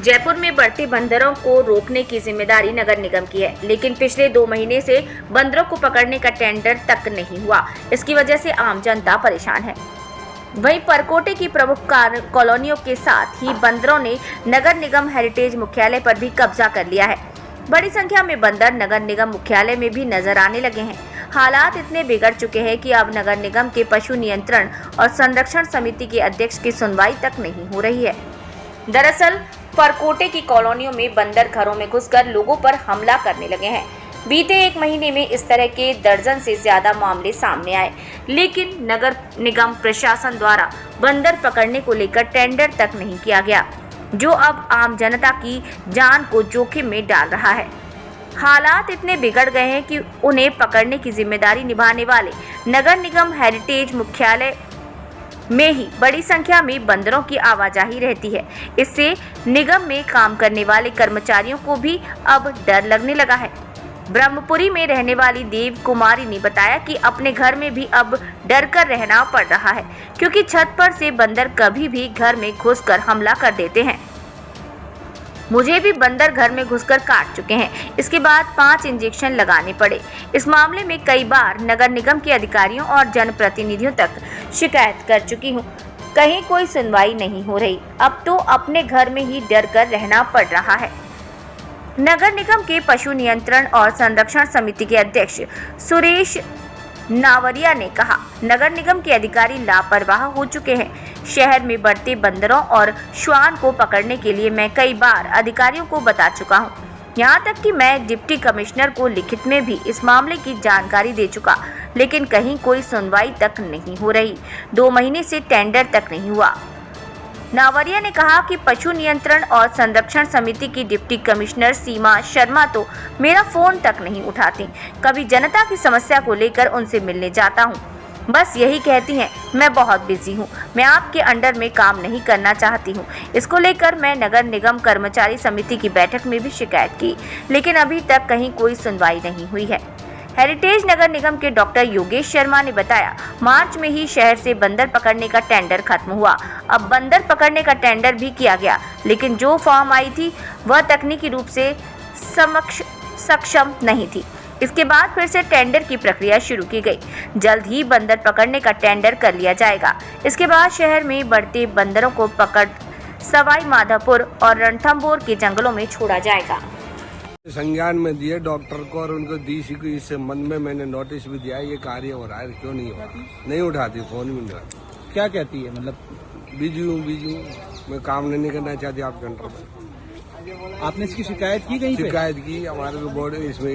जयपुर में बढ़ते बंदरों को रोकने की जिम्मेदारी नगर निगम की है, लेकिन पिछले 2 महीने से बंदरों को पकड़ने का टेंडर तक नहीं हुआ। इसकी वजह से आम जनता परेशान है। वहीं परकोटे की प्रमुख कॉलोनियों के साथ ही बंदरों ने नगर निगम हेरिटेज मुख्यालय पर भी कब्जा कर लिया है। बड़ी संख्या में बंदर नगर निगम मुख्यालय में भी नजर आने लगे हैं। हालात इतने बिगड़ चुके हैं कि अब नगर निगम के पशु नियंत्रण और संरक्षण समिति के अध्यक्ष की सुनवाई तक नहीं हो रही है। दरअसल परकोटे की कॉलोनियों में बंदर घरों में घुसकर लोगों पर हमला करने लगे हैं। बीते 1 महीने में इस तरह के दर्जन से ज्यादा मामले सामने आए, लेकिन नगर निगम प्रशासन द्वारा बंदर पकड़ने को लेकर टेंडर तक नहीं किया गया, जो अब आम जनता की जान को जोखिम में डाल रहा है। हालात इतने बिगड़ गए हैं कि उन्हें पकड़ने की जिम्मेदारी निभाने वाले नगर निगम हेरिटेज मुख्यालय में ही बड़ी संख्या में बंदरों की आवाजाही रहती है। इससे निगम में काम करने वाले कर्मचारियों को भी अब डर लगने लगा है। ब्रह्मपुरी में रहने वाली देव कुमारी ने बताया कि अपने घर में भी अब डर कर रहना पड़ रहा है, क्योंकि छत पर से बंदर कभी भी घर में घुसकर हमला कर देते हैं। मुझे भी बंदर घर में घुसकर काट चुके हैं। इसके बाद 5 इंजेक्शन लगाने पड़े। इस मामले में कई बार नगर निगम के अधिकारियों और जनप्रतिनिधियों तक शिकायत कर चुकी हूँ, कहीं कोई सुनवाई नहीं हो रही। अब तो अपने घर में ही डर कर रहना पड़ रहा है। नगर निगम के पशु नियंत्रण और संरक्षण समिति के अध्यक्ष सुरेश नावरिया ने कहा, नगर निगम के अधिकारी लापरवाह हो चुके हैं। शहर में बढ़ते बंदरों और श्वान को पकड़ने के लिए मैं कई बार अधिकारियों को बता चुका हूं। यहां तक कि मैं डिप्टी कमिश्नर को लिखित में भी इस मामले की जानकारी दे चुका, लेकिन कहीं कोई सुनवाई तक नहीं हो रही। 2 महीने से टेंडर तक नहीं हुआ। नावरिया ने कहा कि पशु नियंत्रण और संरक्षण समिति की डिप्टी कमिश्नर सीमा शर्मा तो मेरा फोन तक नहीं उठाती। कभी जनता की समस्या को लेकर उनसे मिलने जाता हूं, बस यही कहती हैं, मैं बहुत बिजी हूं, मैं आपके अंडर में काम नहीं करना चाहती हूं। इसको लेकर मैं नगर निगम कर्मचारी समिति की बैठक में भी शिकायत की, लेकिन अभी तक कहीं कोई सुनवाई नहीं हुई है। हेरिटेज नगर निगम के डॉक्टर योगेश शर्मा ने बताया, मार्च में ही शहर से बंदर पकड़ने का टेंडर खत्म हुआ। अब बंदर पकड़ने का टेंडर भी किया गया, लेकिन जो फॉर्म आई थी वह तकनीकी रूप से सक्षम नहीं थी। इसके बाद फिर से टेंडर की प्रक्रिया शुरू की गई। जल्द ही बंदर पकड़ने का टेंडर कर लिया जाएगा। इसके बाद शहर में बढ़ते बंदरों को पकड़ सवाई माधोपुर और रणथंभौर के जंगलों में छोड़ा जाएगा। संज्ञान में दिए डॉक्टर को और उनको डीसी को, इस संबंध में मैंने नोटिस भी दिया। ये कार्य हो रहा है, क्यों नहीं हो रहा? नहीं उठाती, फोन भी नहीं उठाती। क्या कहती है? मतलब बिजी हूँ, मैं काम नहीं करना चाहती आपके अंडर में। आपने इसकी शिकायत की कहीं पे? शिकायत की, हमारे बोर्ड इसमें